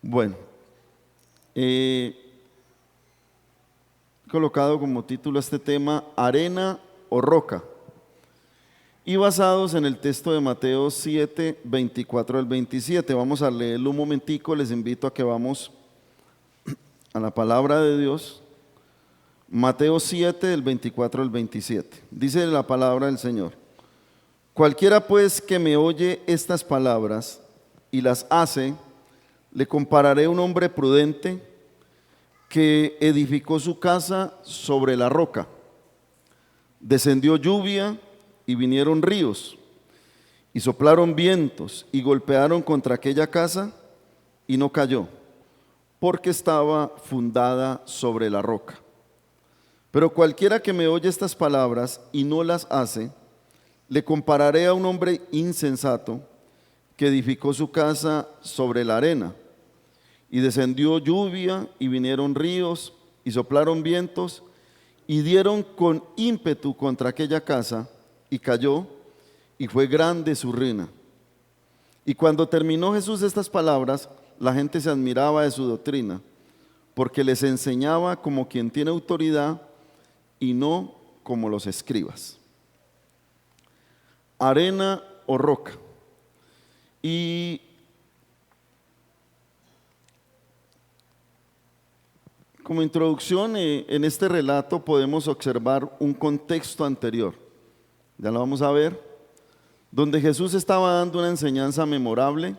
Bueno, he colocado como título a este tema arena o roca, y basados en el texto de Mateo 7, 24 al 27. Vamos a leerlo un momentico, les invito a que vamos a la palabra de Dios. Mateo 7, del 24 al 27. Dice la palabra del Señor: cualquiera pues que me oye estas palabras y las hace, le compararé a un hombre prudente que edificó su casa sobre la roca. Descendió lluvia y vinieron ríos, y soplaron vientos y golpearon contra aquella casa, y no cayó, porque estaba fundada sobre la roca. Pero cualquiera que me oye estas palabras y no las hace, le compararé a un hombre insensato que edificó su casa sobre la arena. Y descendió lluvia y vinieron ríos y soplaron vientos y dieron con ímpetu contra aquella casa, y cayó, y fue grande su ruina. Y cuando terminó Jesús estas palabras, la gente se admiraba de su doctrina, porque les enseñaba como quien tiene autoridad y no como los escribas. Arena o roca. Y como introducción, en este relato podemos observar un contexto anterior. Ya lo vamos a ver, donde Jesús estaba dando una enseñanza memorable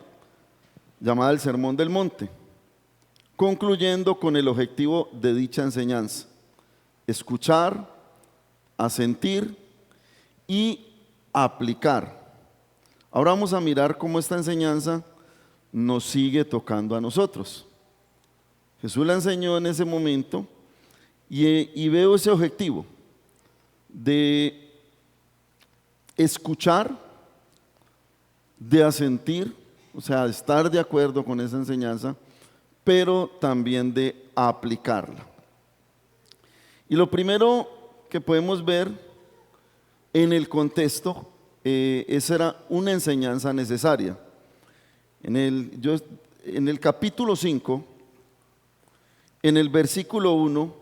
llamada el Sermón del Monte, concluyendo con el objetivo de dicha enseñanza: escuchar, asentir y aplicar. Ahora vamos a mirar cómo esta enseñanza nos sigue tocando a nosotros. Jesús la enseñó en ese momento y veo ese objetivo de escuchar, de asentir, o sea, de estar de acuerdo con esa enseñanza, pero también de aplicarla. Y lo primero que podemos ver en el contexto, esa era una enseñanza necesaria. En el capítulo 5, en el versículo 1,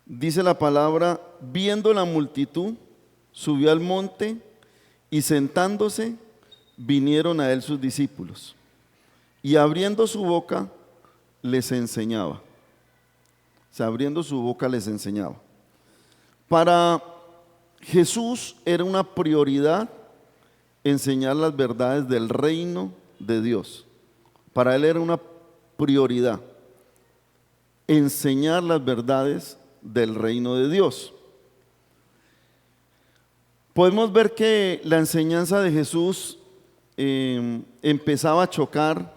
dice la palabra: viendo la multitud, subió al monte, y sentándose, vinieron a él sus discípulos, y abriendo su boca, les enseñaba. O sea, abriendo su boca les enseñaba. Para Jesús era una prioridad enseñar las verdades del reino de Dios. Para él era una prioridad enseñar las verdades del reino de Dios. Podemos ver que la enseñanza de Jesús empezaba a chocar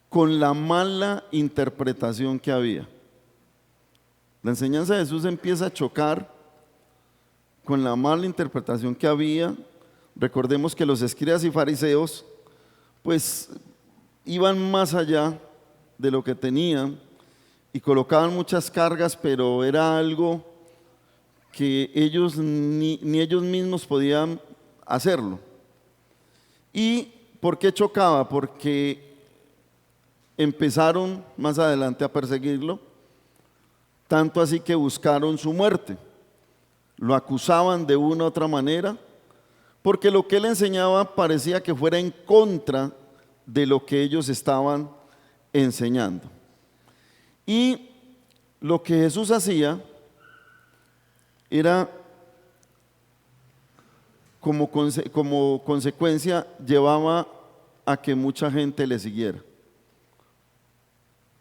con la mala interpretación que había. La enseñanza de Jesús empieza a chocar con la mala interpretación que había. Recordemos que los escribas y fariseos pues iban más allá de lo que tenían y colocaban muchas cargas, pero era algo que ellos ni ellos mismos podían hacerlo. ¿Y por qué chocaba? Porque empezaron más adelante a perseguirlo, tanto así que buscaron su muerte. Lo acusaban de una u otra manera, porque lo que él enseñaba parecía que fuera en contra de lo que ellos estaban enseñando. Y lo que Jesús hacía era, como consecuencia, llevaba a que mucha gente le siguiera.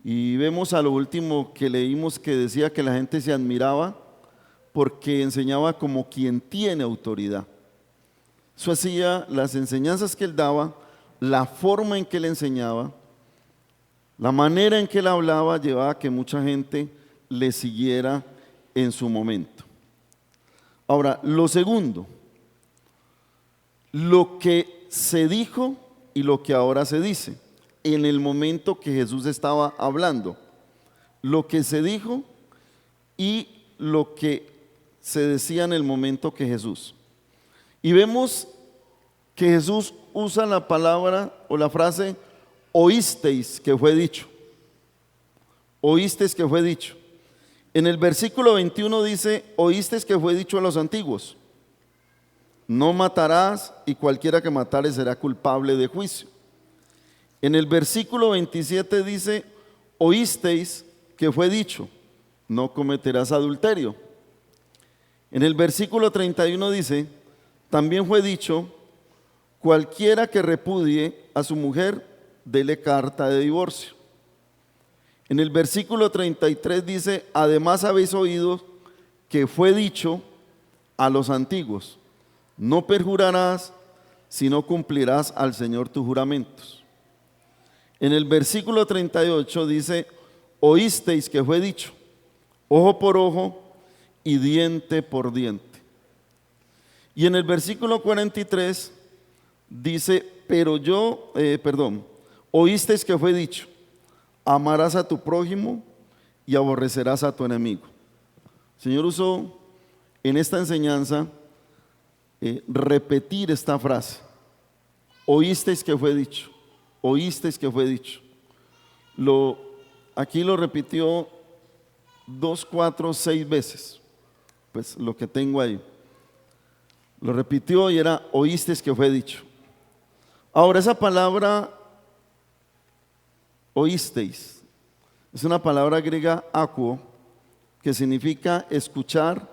Y vemos a lo último que leímos que decía que la gente se admiraba porque enseñaba como quien tiene autoridad. Eso hacía, las enseñanzas que él daba, la forma en que él enseñaba, la manera en que él hablaba, llevaba a que mucha gente le siguiera en su momento. Ahora, lo segundo, lo que se dijo y lo que ahora se dice en el momento que Jesús estaba hablando. Lo que se dijo y lo que se decía en el momento que Jesús. Y vemos que Jesús usa la palabra o la frase oísteis que fue dicho. Oísteis que fue dicho. En el versículo 21 dice, oísteis que fue dicho a los antiguos, no matarás y cualquiera que matare será culpable de juicio. En el versículo 27 dice, oísteis que fue dicho, no cometerás adulterio. En el versículo 31 dice, también fue dicho, cualquiera que repudie a su mujer, dele carta de divorcio. En el versículo 33 dice, además habéis oído que fue dicho a los antiguos, no perjurarás, sino cumplirás al Señor tus juramentos. En el versículo 38 dice, oísteis que fue dicho, ojo por ojo y diente por diente. Y en el versículo 43 dice, oísteis que fue dicho, amarás a tu prójimo y aborrecerás a tu enemigo. El Señor usó en esta enseñanza repetir esta frase. Oísteis que fue dicho, oísteis que fue dicho. Aquí lo repitió 2, 4, 6 veces. Pues lo que tengo ahí. Lo repitió y era oísteis que fue dicho. Ahora esa palabra oísteis es una palabra griega akuo, que significa escuchar,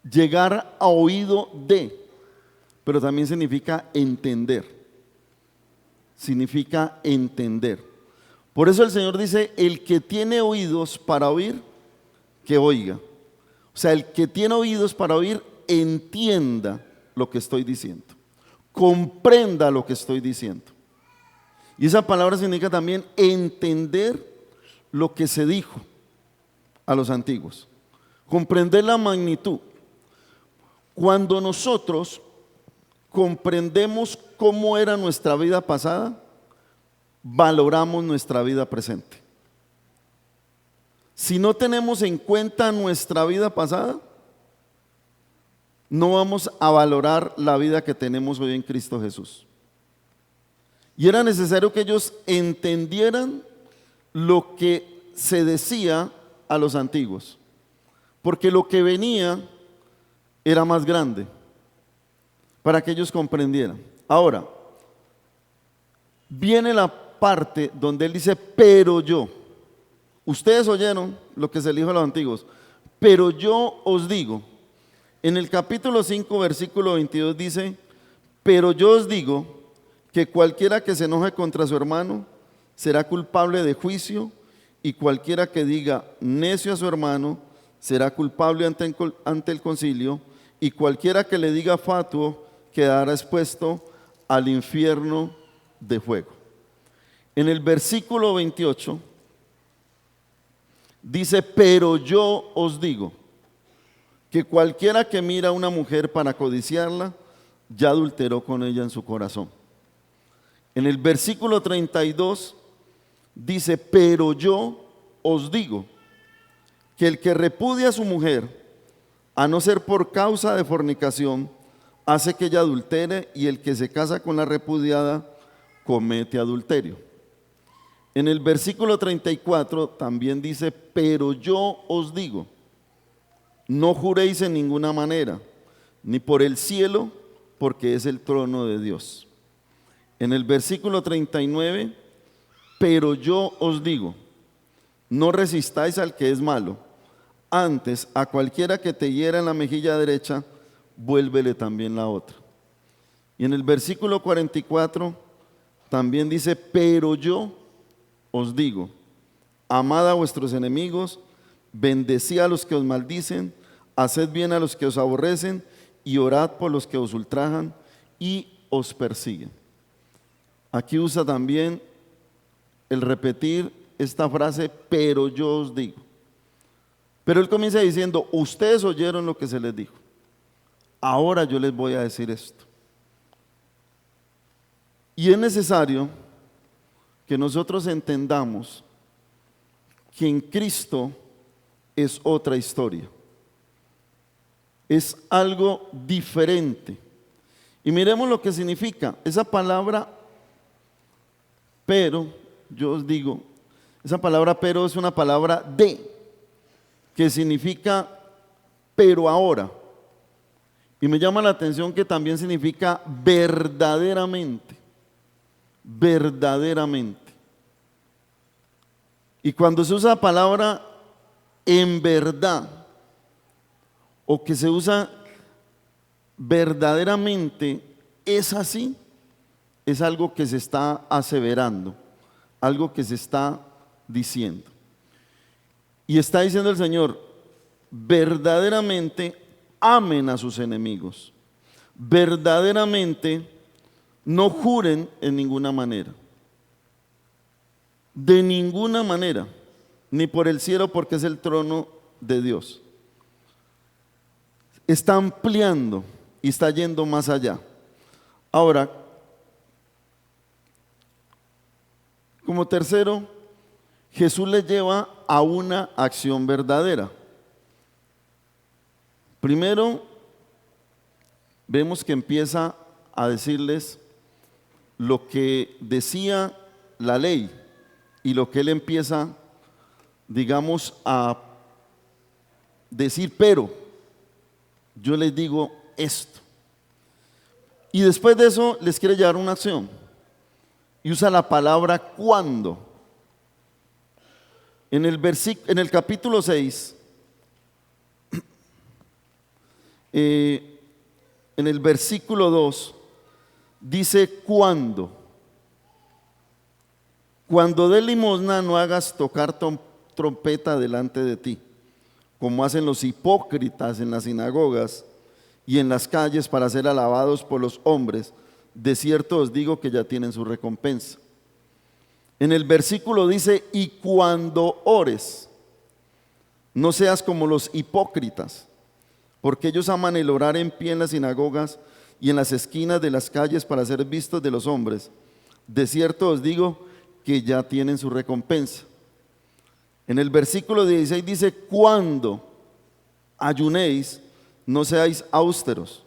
llegar a oído de, pero también significa entender. Significa entender. Por eso el Señor dice, el que tiene oídos para oír, que oiga. O sea, el que tiene oídos para oír, entienda lo que estoy diciendo. Comprenda lo que estoy diciendo. Y esa palabra significa también entender lo que se dijo a los antiguos. Comprender la magnitud. Cuando nosotros comprendemos cómo era nuestra vida pasada, valoramos nuestra vida presente. Si no tenemos en cuenta nuestra vida pasada, no vamos a valorar la vida que tenemos hoy en Cristo Jesús. Y era necesario que ellos entendieran lo que se decía a los antiguos, porque lo que venía era más grande, para que ellos comprendieran. Ahora, viene la parte donde él dice, pero yo. Ustedes oyeron lo que se le dijo a los antiguos, pero yo os digo. En el capítulo 5, versículo 22 dice, pero yo os digo que cualquiera que se enoje contra su hermano será culpable de juicio, y cualquiera que diga necio a su hermano será culpable ante el concilio, y cualquiera que le diga fatuo quedará expuesto al infierno de fuego. En el versículo 28 dice, pero yo os digo que cualquiera que mira a una mujer para codiciarla, ya adulteró con ella en su corazón. En el versículo 32 dice, pero yo os digo que el que repudia a su mujer, a no ser por causa de fornicación, hace que ella adultere, y el que se casa con la repudiada comete adulterio. En el versículo 34 también dice, pero yo os digo, no juréis en ninguna manera, ni por el cielo, porque es el trono de Dios. En el versículo 39, pero yo os digo, no resistáis al que es malo, antes a cualquiera que te hiera en la mejilla derecha, vuélvele también la otra. Y en el versículo 44 también dice, pero yo os digo, amad a vuestros enemigos, bendecid a los que os maldicen, haced bien a los que os aborrecen, y orad por los que os ultrajan y os persiguen. Aquí usa también el repetir esta frase, pero yo os digo. Pero él comienza diciendo, ustedes oyeron lo que se les dijo, ahora yo les voy a decir esto. Y es necesario que nosotros entendamos que en Cristo es otra historia, es algo diferente. Y miremos lo que significa esa palabra pero, yo os digo, esa palabra pero es una palabra de, que significa pero ahora. Y me llama la atención que también significa verdaderamente, verdaderamente. Y cuando se usa la palabra en verdad, o que se usa verdaderamente, es así, es algo que se está aseverando, algo que se está diciendo. Y está diciendo el Señor, verdaderamente amen a sus enemigos, verdaderamente no juren en ninguna manera, de ninguna manera, ni por el cielo porque es el trono de Dios. Está ampliando y está yendo más allá. Ahora, como tercero, Jesús les lleva a una acción verdadera. Primero, vemos que empieza a decirles lo que decía la ley y lo que él empieza, digamos, a decir, pero yo les digo esto. Y después de eso les quiere llevar una acción y usa la palabra cuando. En el capítulo 6, en el versículo 2, dice cuando dé limosna no hagas tocar trompeta delante de ti, como hacen los hipócritas en las sinagogas y en las calles para ser alabados por los hombres. De cierto os digo que ya tienen su recompensa. En el versículo dice, y cuando ores, no seas como los hipócritas, porque ellos aman el orar en pie en las sinagogas y en las esquinas de las calles para ser vistos de los hombres. De cierto os digo que ya tienen su recompensa. En el versículo 16 dice, cuando ayunéis, no seáis austeros,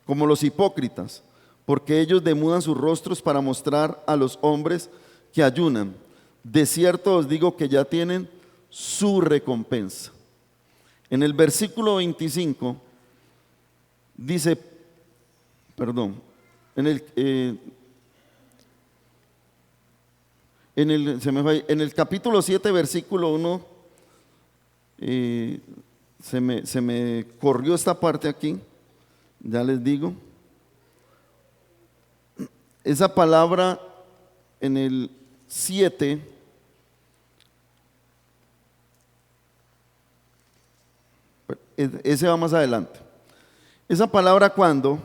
como los hipócritas, porque ellos demudan sus rostros para mostrar a los hombres que ayunan. De cierto os digo que ya tienen su recompensa. En el versículo 25 dice, en el capítulo 7, versículo 1, se me corrió esta parte aquí, ya les digo. Esa palabra en el 7, ese va más adelante. Esa palabra cuando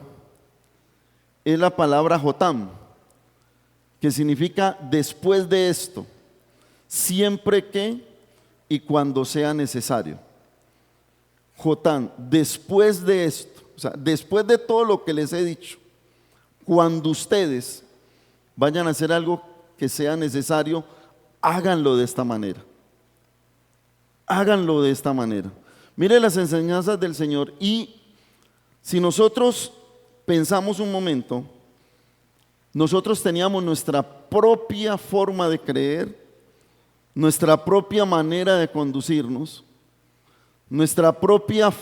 es la palabra jotam, que significa después de esto, siempre que y cuando sea necesario. Jotam, después de esto, o sea, después de todo lo que les he dicho, cuando ustedes vayan a hacer algo que sea necesario, háganlo de esta manera. Háganlo de esta manera. Mire las enseñanzas del Señor, y si nosotros pensamos un momento, nosotros teníamos nuestra propia forma de creer, nuestra propia manera de conducirnos, nuestra propia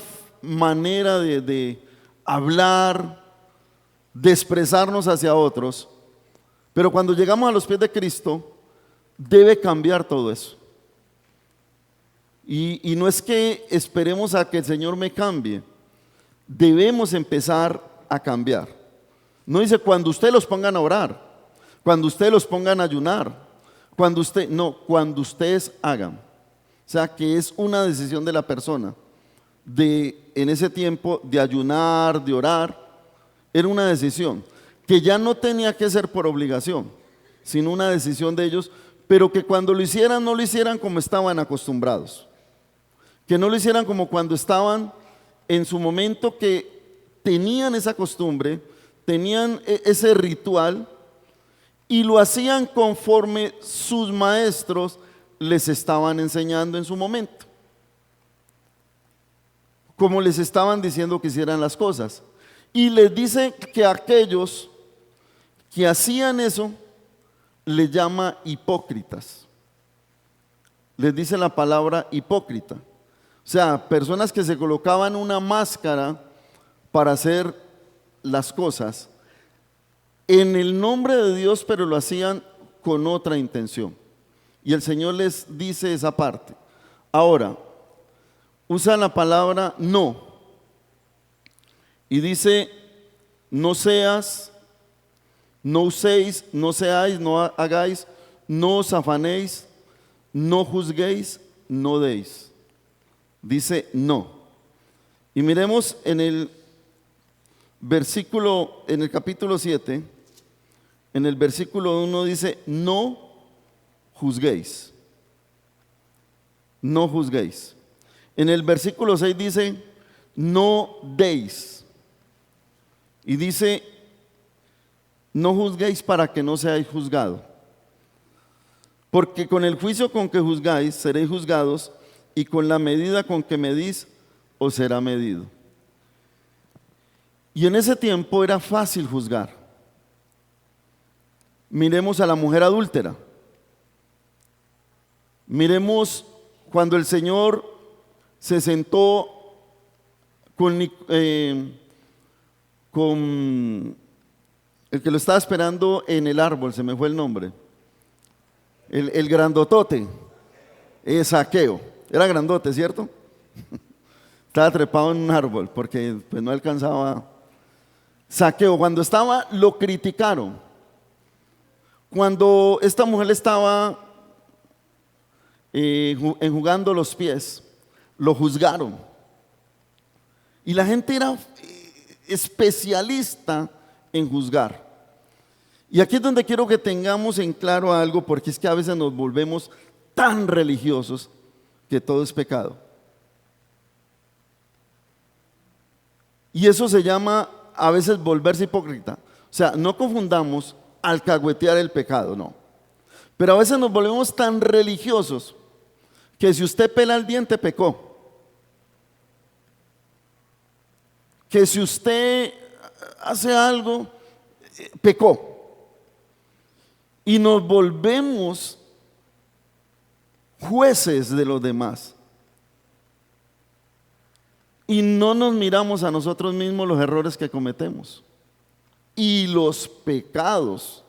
manera de hablar, de expresarnos hacia otros. Pero cuando llegamos a los pies de Cristo, debe cambiar todo eso. Y no es que esperemos a que el Señor me cambie, debemos empezar a cambiar. No dice cuando ustedes los pongan a orar, cuando ustedes los pongan a ayunar, cuando ustedes hagan. O sea que es una decisión de la persona, en ese tiempo de ayunar, de orar, era una decisión que ya no tenía que ser por obligación, sino una decisión de ellos, pero que cuando lo hicieran, no lo hicieran como estaban acostumbrados, que no lo hicieran como cuando estaban en su momento, que tenían esa costumbre, tenían ese ritual y lo hacían conforme sus maestros les estaban enseñando en su momento, como les estaban diciendo que hicieran las cosas. Y les dice que aquellos que hacían eso, le llama hipócritas. Les dice la palabra hipócrita. O sea, personas que se colocaban una máscara para hacer las cosas en el nombre de Dios, pero lo hacían con otra intención. Y el Señor les dice esa parte. Ahora, usa la palabra no. Y dice, no seas, no uséis, no seáis, no hagáis, no os afanéis, no juzguéis, no deis. Dice no. Y miremos en el versículo, en el capítulo 7, en el versículo 1 dice, no juzguéis. No juzguéis. En el versículo 6 dice, no deis. Y dice, no juzguéis para que no seáis juzgados. Porque con el juicio con que juzgáis seréis juzgados, y con la medida con que medís os será medido. Y en ese tiempo era fácil juzgar. Miremos a la mujer adúltera. Miremos cuando el Señor se sentó con el que lo estaba esperando en el árbol, se me fue el nombre, el grandotote, Zaqueo, era grandote, ¿cierto? Estaba trepado en un árbol porque pues, no alcanzaba. Zaqueo, cuando estaba, lo criticaron. Cuando esta mujer estaba enjugando los pies, lo juzgaron. Y la gente era especialista en juzgar. Y aquí es donde quiero que tengamos en claro algo, porque es que a veces nos volvemos tan religiosos que todo es pecado. Y eso se llama a veces volverse hipócrita. O sea, no confundamos alcahuetear el pecado, no. Pero a veces nos volvemos tan religiosos que si usted pela el diente, pecó. Que si usted hace algo, pecó. Y nos volvemos jueces de los demás. Y no nos miramos a nosotros mismos los errores que cometemos y los pecados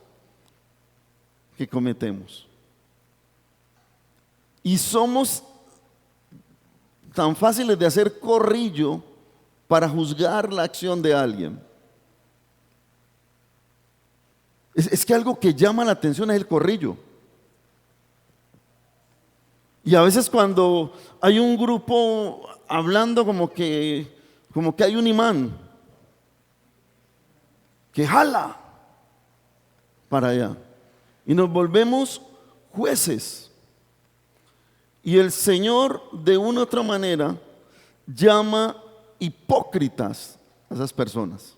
que cometemos. Y somos tan fáciles de hacer corrillo para juzgar la acción de alguien. Es que algo que llama la atención es el corrillo. Y a veces cuando hay un grupo hablando como que hay un imán que jala para allá y nos volvemos jueces. Y el Señor de una u otra manera llama hipócritas a esas personas.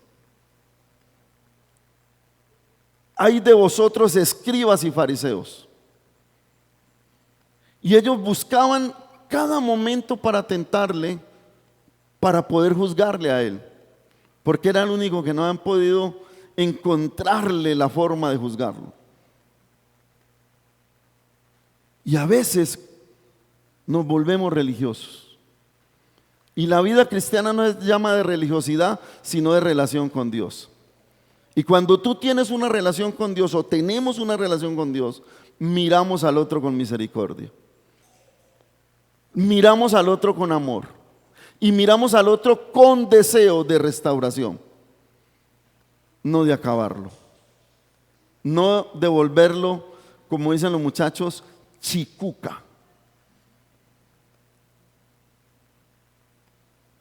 Hay de vosotros escribas y fariseos. Y ellos buscaban cada momento para tentarle, para poder juzgarle a él, porque era el único que no habían podido encontrarle la forma de juzgarlo. Y a veces nos volvemos religiosos. Y la vida cristiana no es llama de religiosidad, sino de relación con Dios. Y cuando tú tienes una relación con Dios o tenemos una relación con Dios, miramos al otro con misericordia. Miramos al otro con amor. Y miramos al otro con deseo de restauración. No de acabarlo. No de volverlo, como dicen los muchachos, chicuca.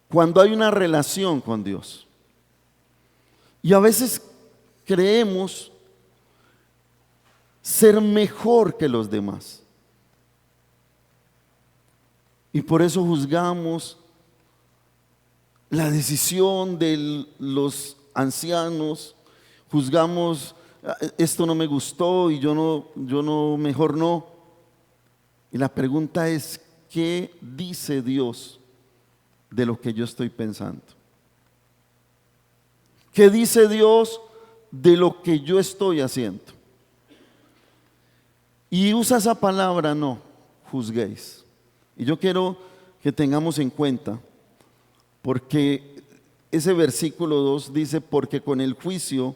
Cuando hay una relación con Dios. Y a veces creemos ser mejor que los demás. Y por eso juzgamos la decisión de los ancianos, juzgamos, esto no me gustó y yo no, mejor no. Y la pregunta es, ¿qué dice Dios de lo que yo estoy pensando? ¿Qué dice Dios de lo que yo estoy haciendo? Y usa esa palabra, no juzguéis. Y yo quiero que tengamos en cuenta, porque ese versículo 2 dice, porque con el juicio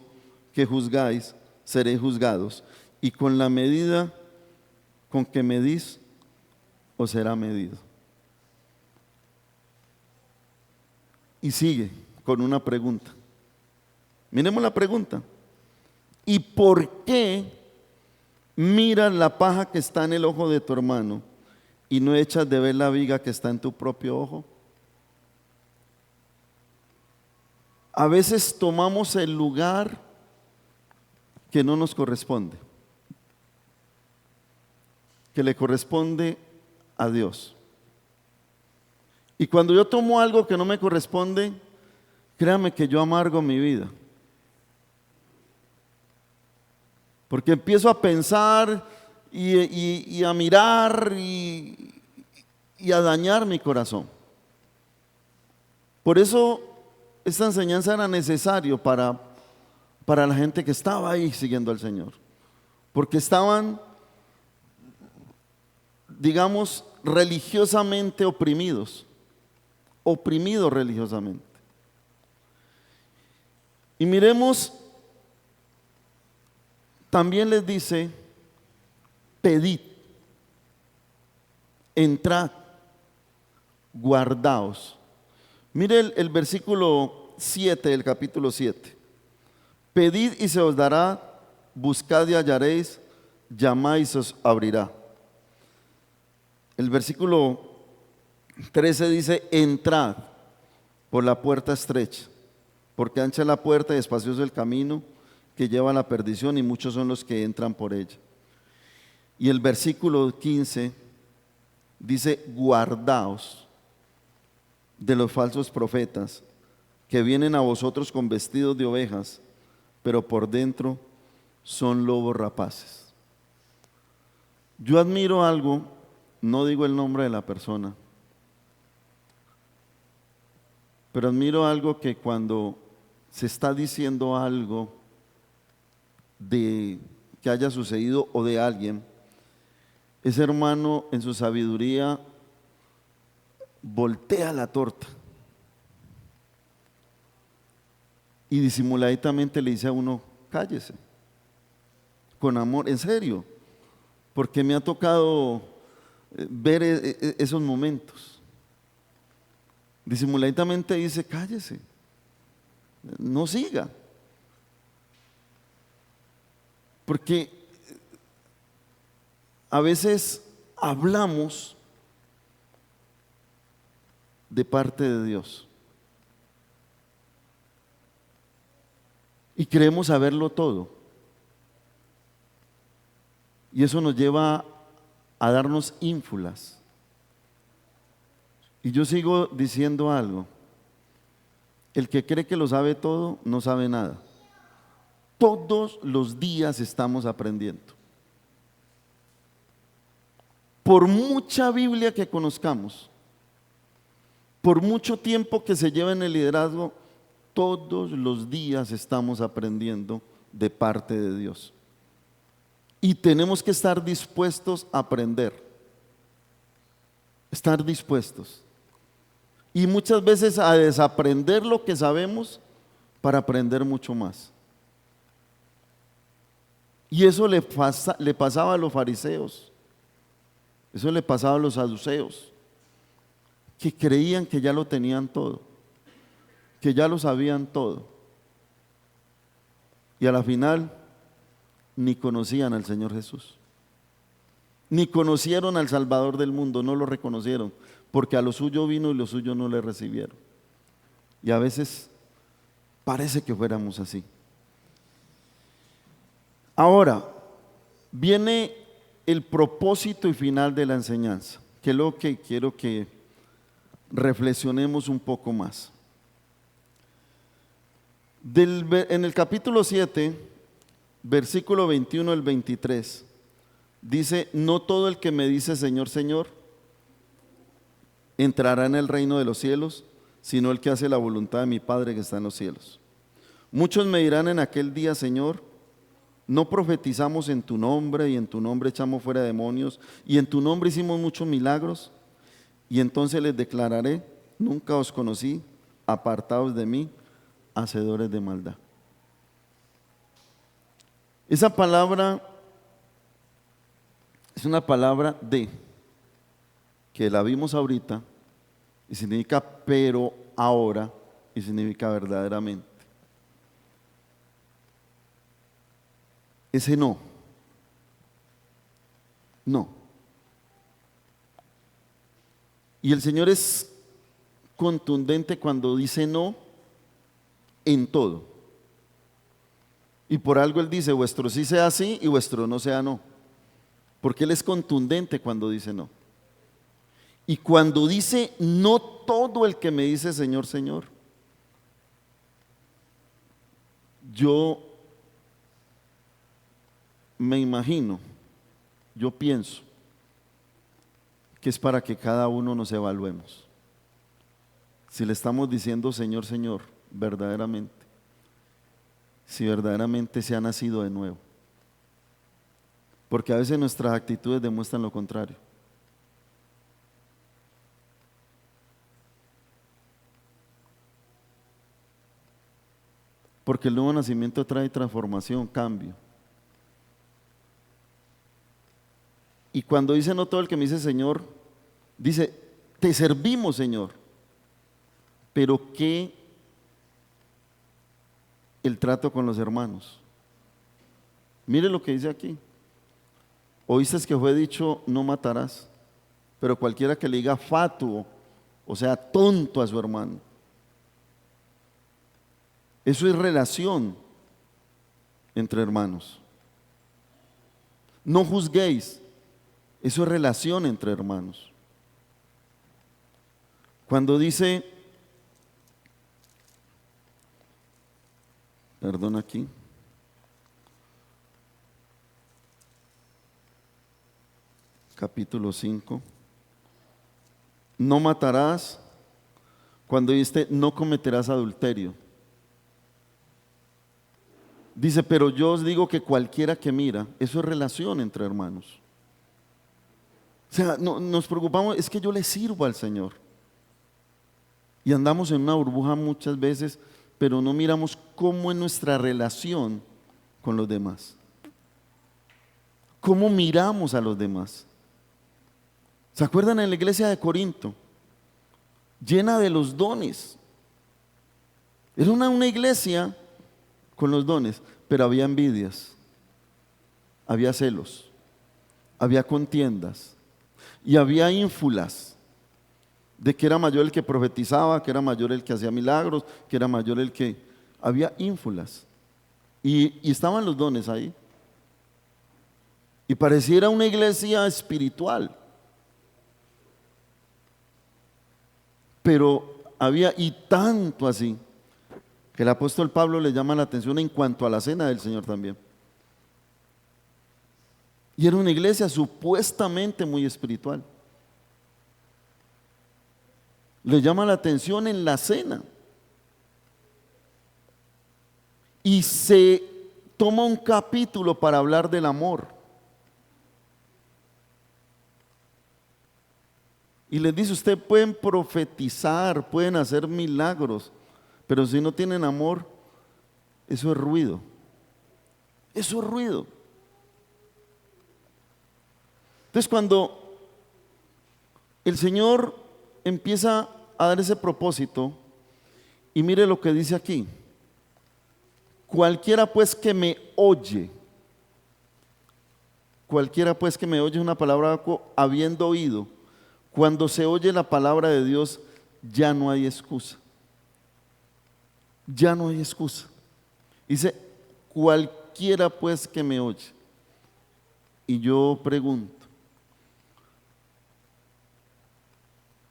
que juzgáis seréis juzgados, y con la medida con que medís os será medido. Y sigue con una pregunta. Miremos la pregunta. ¿Y por qué miras la paja que está en el ojo de tu hermano y no echas de ver la viga que está en tu propio ojo? A veces tomamos el lugar que no nos corresponde, que le corresponde a Dios. Y cuando yo tomo algo que no me corresponde, créame que yo amargo mi vida. Porque empiezo a pensar y a mirar y a dañar mi corazón. Por eso esta enseñanza era necesaria para la gente que estaba ahí siguiendo al Señor. Porque estaban, digamos, religiosamente oprimidos religiosamente. Y miremos, también les dice, pedid, entrad, guardaos. Mire el versículo 7 del capítulo 7. Pedid y se os dará, buscad y hallaréis, llamad y se os abrirá. El versículo 13 dice, entrad por la puerta estrecha, porque ancha es la puerta y espacioso el camino que lleva a la perdición, y muchos son los que entran por ella. Y el versículo 15 dice, guardaos de los falsos profetas que vienen a vosotros con vestidos de ovejas, pero por dentro son lobos rapaces. Yo admiro algo, no digo el nombre de la persona, pero admiro algo, que cuando se está diciendo algo de que haya sucedido o de alguien, ese hermano en su sabiduría voltea la torta y disimuladamente le dice a uno, cállese, con amor, en serio, porque me ha tocado ver esos momentos. Disimuladamente dice, cállese, no siga, porque a veces hablamos de parte de Dios y creemos saberlo todo, y eso nos lleva a darnos ínfulas. Y yo sigo diciendo algo: el que cree que lo sabe todo, no sabe nada. Todos los días estamos aprendiendo. Por mucha Biblia que conozcamos, por mucho tiempo que se lleve en el liderazgo, todos los días estamos aprendiendo de parte de Dios. Y tenemos que estar dispuestos a aprender. Estar dispuestos. Y muchas veces a desaprender lo que sabemos para aprender mucho más. Y eso le pasaba a los fariseos, eso le pasaba a los saduceos, que creían que ya lo tenían todo, que ya lo sabían todo. Y a la final ni conocían al Señor Jesús, ni conocieron al Salvador del mundo, no lo reconocieron, porque a lo suyo vino y los suyos no le recibieron. Y a veces parece que fuéramos así. Ahora, viene el propósito y final de la enseñanza, que es lo que quiero que reflexionemos un poco más. En el capítulo 7, versículo 21 al 23, dice, no todo el que me dice Señor, Señor, entrará en el reino de los cielos, sino el que hace la voluntad de mi Padre que está en los cielos. Muchos me dirán en aquel día, Señor, no profetizamos en tu nombre y en tu nombre echamos fuera demonios y en tu nombre hicimos muchos milagros. Y entonces les declararé, nunca os conocí, apartados de mí, hacedores de maldad. Esa palabra es una palabra de, que la vimos ahorita, y significa pero ahora, y significa verdaderamente. Ese no. No. Y el Señor es contundente cuando dice no en todo. Y por algo Él dice, vuestro sí sea sí y vuestro no sea no. Porque Él es contundente cuando dice no. Y cuando dice no todo el que me dice Señor, Señor, yo me imagino, yo pienso que es para que cada uno nos evaluemos. Si le estamos diciendo Señor, Señor, verdaderamente, si verdaderamente se ha nacido de nuevo. Porque a veces nuestras actitudes demuestran lo contrario. Porque el nuevo nacimiento trae transformación, cambio. Y cuando dice no todo el que me dice Señor, dice, te servimos Señor. Pero ¿qué el trato con los hermanos? Mire lo que dice aquí. Oíste que fue dicho, no matarás. Pero cualquiera que le diga fatuo, o sea, tonto a su hermano. Eso es relación entre hermanos. No juzguéis. Eso es relación entre hermanos. Cuando dice, perdón aquí, capítulo 5, no matarás, cuando dice no cometerás adulterio. Dice, pero yo os digo que cualquiera que mira, eso es relación entre hermanos. O sea, no, nos preocupamos, es que yo le sirvo al Señor. Y andamos en una burbuja muchas veces, pero no miramos cómo es nuestra relación con los demás. ¿Cómo miramos a los demás? ¿Se acuerdan en la iglesia de Corinto? Llena de los dones. Era una iglesia con los dones, pero había envidias, había celos, había contiendas y había ínfulas de que era mayor el que profetizaba, que era mayor el que hacía milagros, que era mayor el que... Había ínfulas y estaban los dones ahí. Y pareciera una iglesia espiritual. Pero había, y tanto así, que el apóstol Pablo le llama la atención en cuanto a la cena del Señor también. Y era una iglesia supuestamente muy espiritual. Le llama la atención en la cena. Y se toma un capítulo para hablar del amor. Y les dice, ustedes pueden profetizar, pueden hacer milagros, pero si no tienen amor, eso es ruido. Eso es ruido. Entonces cuando el Señor empieza a dar ese propósito, y mire lo que dice aquí. Cualquiera pues que me oye, cualquiera pues que me oye es una palabra habiendo oído. Cuando se oye la palabra de Dios, ya no hay excusa. Ya no hay excusa. Dice, cualquiera pues que me oye. Y yo pregunto,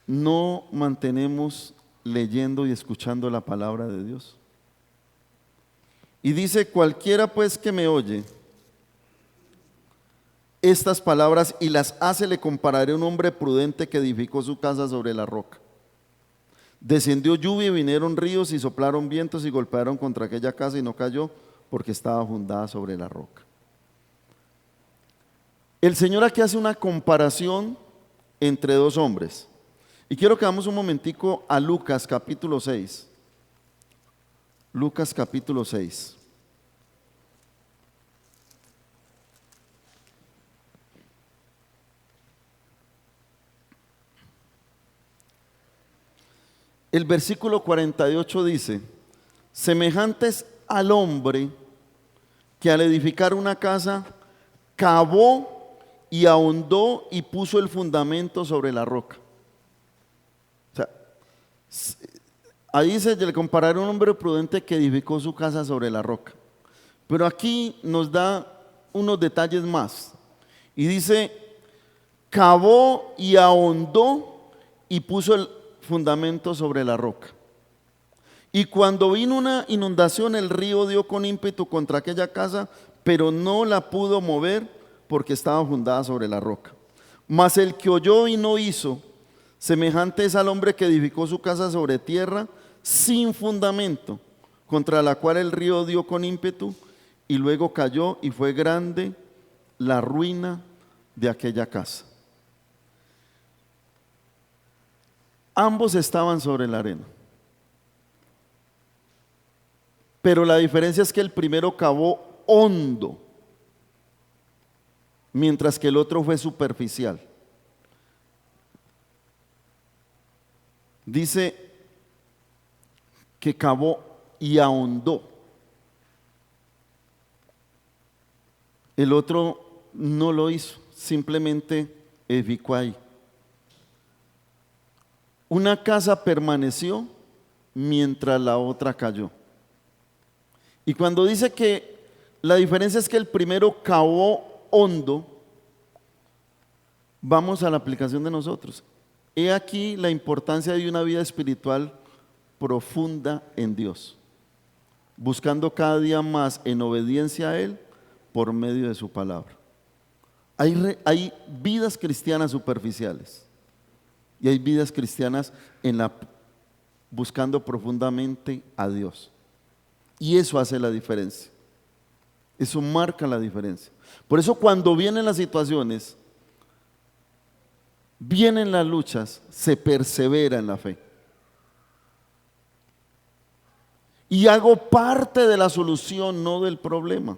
¿no mantenemos leyendo y escuchando la palabra de Dios? Y dice, cualquiera pues que me oye estas palabras y las hace, le compararé a un hombre prudente que edificó su casa sobre la roca. Descendió lluvia y vinieron ríos y soplaron vientos y golpearon contra aquella casa y no cayó porque estaba fundada sobre la roca. El Señor aquí hace una comparación entre dos hombres. Y quiero que vamos un momentico a Lucas capítulo 6. Lucas capítulo 6. El versículo 48 dice: semejantes al hombre que al edificar una casa cavó y ahondó y puso el fundamento sobre la roca. O sea, ahí se le compararon a un hombre prudente que edificó su casa sobre la roca. Pero aquí nos da unos detalles más. Y dice, cavó y ahondó y puso el fundamento sobre la roca. Y cuando vino una inundación, el río dio con ímpetu contra aquella casa, pero no la pudo mover porque estaba fundada sobre la roca. Mas el que oyó y no hizo, semejante es al hombre que edificó su casa sobre tierra sin fundamento, contra la cual el río dio con ímpetu y luego cayó, y fue grande la ruina de aquella casa. Ambos estaban sobre la arena, pero la diferencia es que el primero cavó hondo, mientras que el otro fue superficial. Dice que cavó y ahondó. El otro no lo hizo, simplemente edificó ahí. Una casa permaneció mientras la otra cayó. Y cuando dice que la diferencia es que el primero cavó hondo, vamos a la aplicación de nosotros. He aquí la importancia de una vida espiritual profunda en Dios, buscando cada día más en obediencia a Él por medio de su palabra. Hay vidas cristianas superficiales y hay vidas cristianas buscando profundamente a Dios. Y eso hace la diferencia. Eso marca la diferencia. Por eso cuando vienen las situaciones, vienen las luchas, se persevera en la fe. Y hago parte de la solución, no del problema.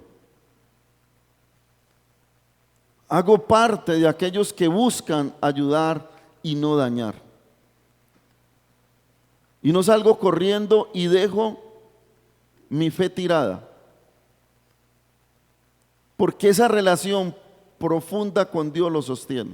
Hago parte de aquellos que buscan ayudar y no dañar. Y no salgo corriendo y dejo mi fe tirada. Porque esa relación profunda con Dios lo sostiene.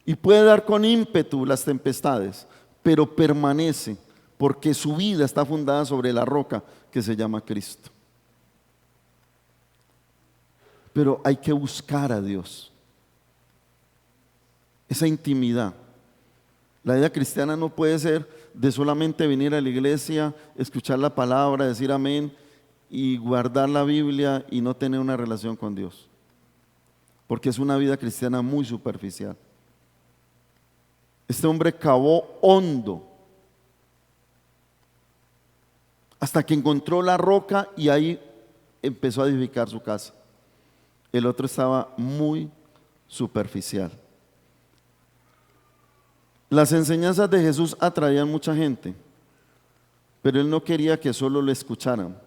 Y puede dar con ímpetu las tempestades, pero permanece porque su vida está fundada sobre la roca que se llama Cristo. Pero hay que buscar a Dios. Esa intimidad. La vida cristiana no puede ser de solamente venir a la iglesia, escuchar la palabra, decir amén y guardar la Biblia y no tener una relación con Dios. Porque es una vida cristiana muy superficial. Este hombre cavó hondo hasta que encontró la roca y ahí empezó a edificar su casa. El otro estaba muy superficial. Las enseñanzas de Jesús atraían mucha gente, pero él no quería que solo lo escucharan,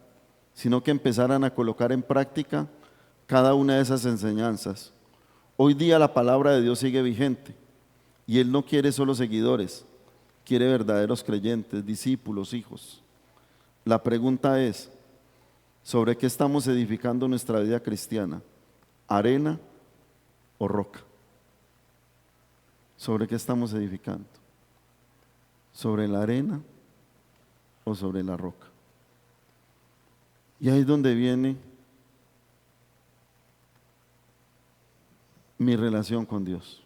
sino que empezaran a colocar en práctica cada una de esas enseñanzas. Hoy día la palabra de Dios sigue vigente y él no quiere solo seguidores, quiere verdaderos creyentes, discípulos, hijos. La pregunta es, ¿sobre qué estamos edificando nuestra vida cristiana? ¿Arena o roca? ¿Sobre qué estamos edificando? ¿Sobre la arena o sobre la roca? Y ahí es donde viene mi relación con Dios.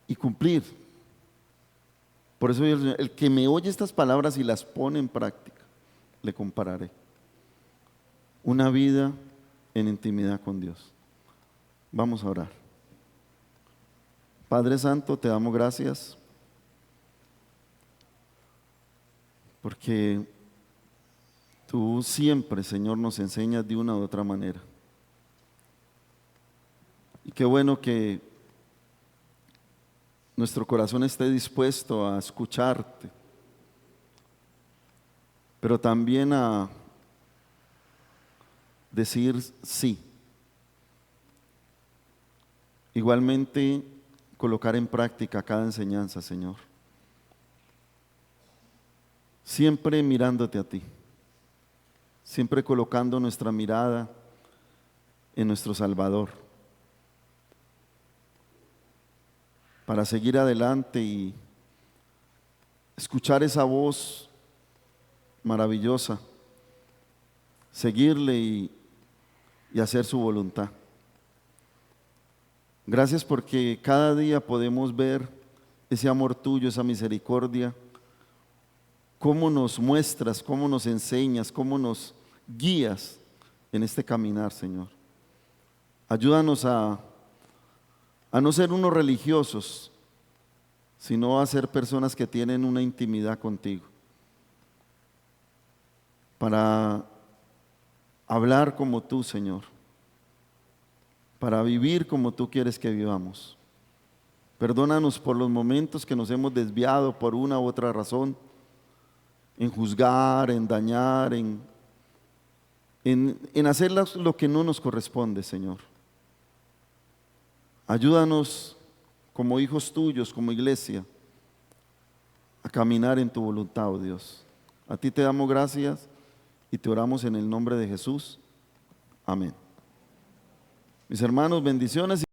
Y cumplir. Por eso el que me oye estas palabras y las pone en práctica, le compararé. Una vida en intimidad con Dios. Vamos a orar. Padre Santo, te damos gracias porque Tú siempre, Señor, nos enseñas de una u otra manera. Y qué bueno que nuestro corazón esté dispuesto a escucharte, pero también a decir sí. Igualmente, colocar en práctica cada enseñanza, Señor. Siempre mirándote a ti, siempre colocando nuestra mirada en nuestro Salvador, para seguir adelante y escuchar esa voz maravillosa, seguirle y hacer su voluntad. Gracias porque cada día podemos ver ese amor tuyo, esa misericordia, cómo nos muestras, cómo nos enseñas, cómo nos guías en este caminar, Señor. Ayúdanos a no ser unos religiosos, sino a ser personas que tienen una intimidad contigo, para hablar como tú, Señor, para vivir como tú quieres que vivamos. Perdónanos por los momentos que nos hemos desviado por una u otra razón, en juzgar, en dañar, en hacer lo que no nos corresponde, Señor. Ayúdanos como hijos tuyos, como iglesia, a caminar en tu voluntad, oh Dios. A ti te damos gracias y te oramos en el nombre de Jesús. Amén. Mis hermanos, bendiciones.